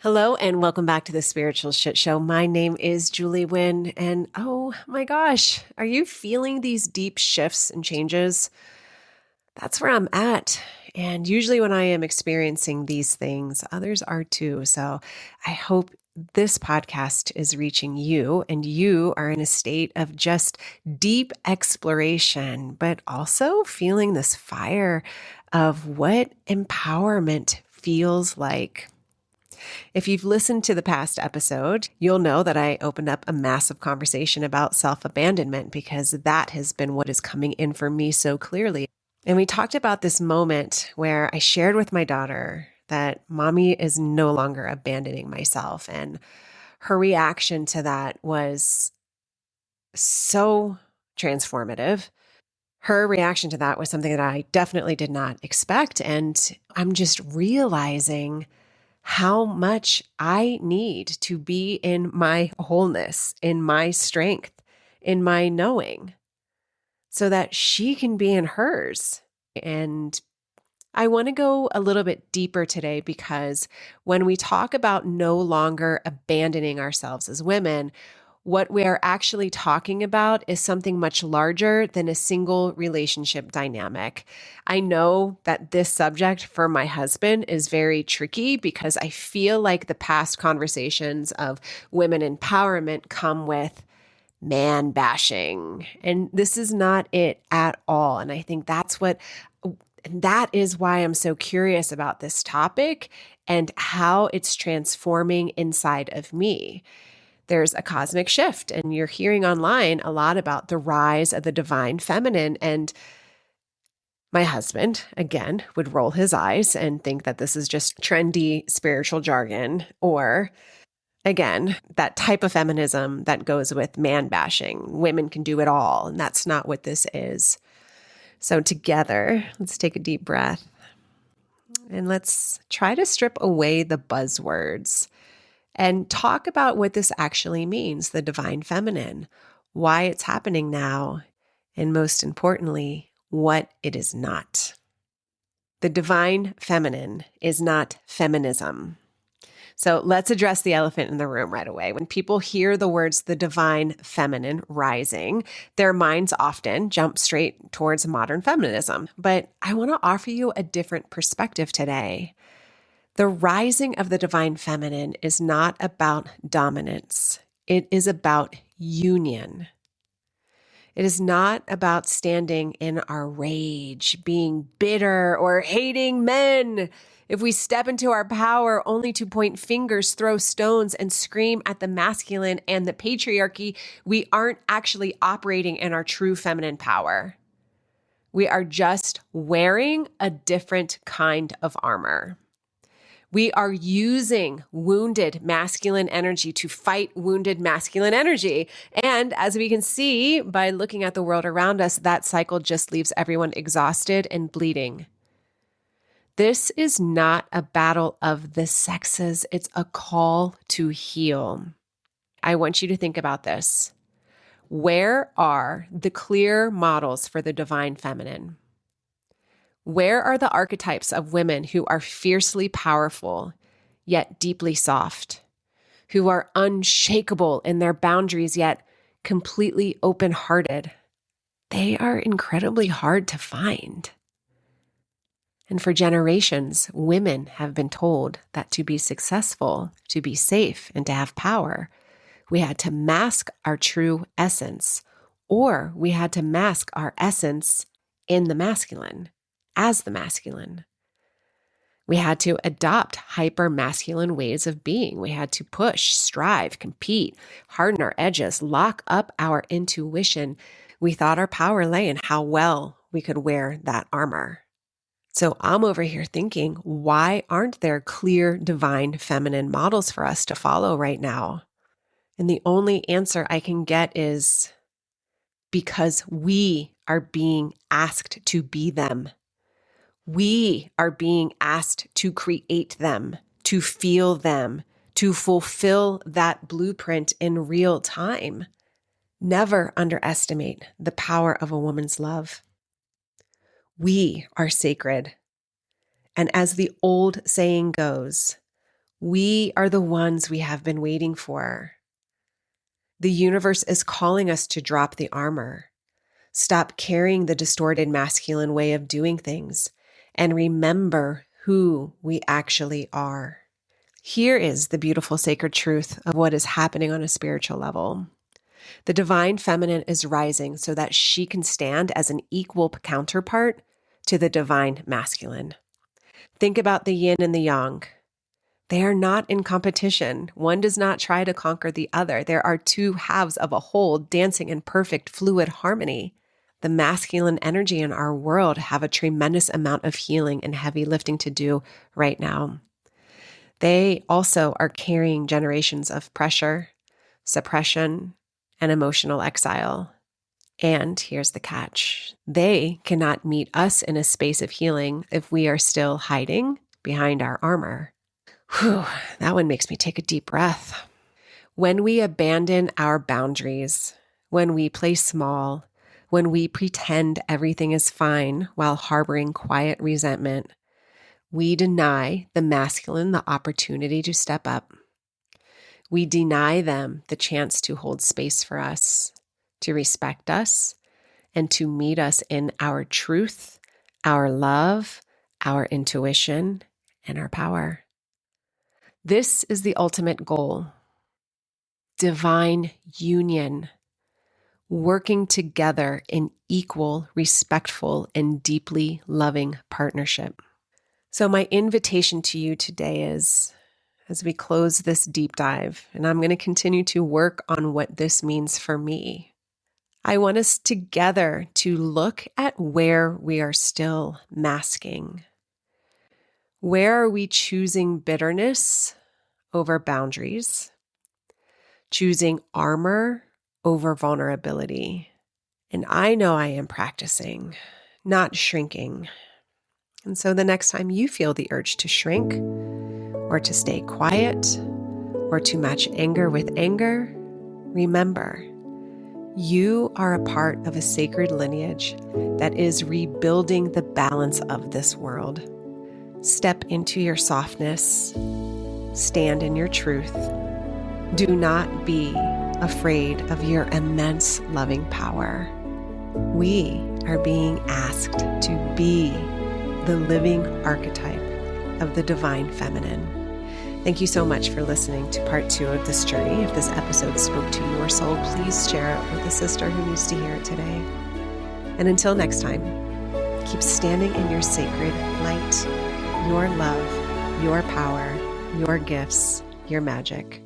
Hello and welcome back to the Spiritual Shitshow. My name is Julie Wynn, and oh my gosh, are you feeling these deep shifts and changes? That's where I'm at. And usually when I am experiencing these things, others are too. So I hope this podcast is reaching you and you are in a state of just deep exploration, but also feeling this fire of what empowerment feels like. If you've listened to the past episode, you'll know that I opened up a massive conversation about self-abandonment because that has been what is coming in for me so clearly. And we talked about this moment where I shared with my daughter that mommy is no longer abandoning myself. And her reaction to that was so transformative. Her reaction to that was something that I definitely did not expect. And I'm just realizing how much I need to be in my wholeness, in my strength, in my knowing, so that she can be in hers. And I want to go a little bit deeper today because when we talk about no longer abandoning ourselves as women, what we are actually talking about is something much larger than a single relationship dynamic. I know that this subject for my husband is very tricky because I feel like the past conversations of women empowerment come with man bashing. And this is not it at all. And I think that is why I'm so curious about this topic and how it's transforming inside of me. There's a cosmic shift, and you're hearing online a lot about the rise of the divine feminine. And my husband, again, would roll his eyes and think that this is just trendy spiritual jargon, or again, that type of feminism that goes with man bashing. Women can do it all. And that's not what this is. So together, let's take a deep breath and let's try to strip away the buzzwords and talk about what this actually means, the divine feminine, why it's happening now, and most importantly, what it is not. The divine feminine is not feminism. So let's address the elephant in the room right away. When people hear the words the divine feminine rising, their minds often jump straight towards modern feminism. But I want to offer you a different perspective today. The rising of the divine feminine is not about dominance. It is about union. It is not about standing in our rage, being bitter, or hating men. If we step into our power only to point fingers, throw stones, and scream at the masculine and the patriarchy, we aren't actually operating in our true feminine power. We are just wearing a different kind of armor. We are using wounded masculine energy to fight wounded masculine energy. And as we can see by looking at the world around us, that cycle just leaves everyone exhausted and bleeding. This is not a battle of the sexes. It's a call to heal. I want you to think about this. Where are the clear models for the divine feminine? Where are the archetypes of women who are fiercely powerful, yet deeply soft, who are unshakable in their boundaries, yet completely open-hearted? They are incredibly hard to find. And for generations, women have been told that to be successful, to be safe, and to have power, we had to mask our true essence, or we had to mask our essence in the masculine. As the masculine. We had to adopt hyper-masculine ways of being. We had to push, strive, compete, harden our edges, lock up our intuition. We thought our power lay in how well we could wear that armor. So I'm over here thinking, why aren't there clear divine feminine models for us to follow right now? And the only answer I can get is because we are being asked to be them. We are being asked to create them, to feel them, to fulfill that blueprint in real time. Never underestimate the power of a woman's love. We are sacred. And as the old saying goes, We are the ones we have been waiting for. The universe is calling us to drop the armor, stop carrying the distorted masculine way of doing things, and remember who we actually are. Here is the beautiful sacred truth of what is happening on a spiritual level. The divine feminine is rising so that she can stand as an equal counterpart to the divine masculine. Think about the yin and the yang. They are not in competition. One does not try to conquer the other. There are two halves of a whole dancing in perfect fluid harmony. The masculine energy in our world have a tremendous amount of healing and heavy lifting to do right now. They also are carrying generations of pressure, suppression, and emotional exile. And here's the catch. They cannot meet us in a space of healing if we are still hiding behind our armor. Whew, that one makes me take a deep breath. When we abandon our boundaries, when we play small, when we pretend everything is fine while harboring quiet resentment, we deny the masculine the opportunity to step up. We deny them the chance to hold space for us, to respect us, and to meet us in our truth, our love, our intuition, and our power. This is the ultimate goal. Divine union, working together in equal, respectful, and deeply loving partnership. So my invitation to you today is, as we close this deep dive, and I'm going to continue to work on what this means for me, I want us together to look at where we are still masking. Where are we choosing bitterness over boundaries? Choosing armor over vulnerability. And I know I am practicing, not shrinking. And so the next time you feel the urge to shrink, or to stay quiet, or to match anger with anger, remember, you are a part of a sacred lineage that is rebuilding the balance of this world. Step into your softness. Stand in your truth. Do not be afraid of your immense loving power. We are being asked to be the living archetype of the divine feminine. Thank you so much for listening to part 2 of this journey. If this episode spoke to your soul, please share it with a sister who needs to hear it today. And until next time, keep standing in your sacred light, your love, your power, your gifts, your magic.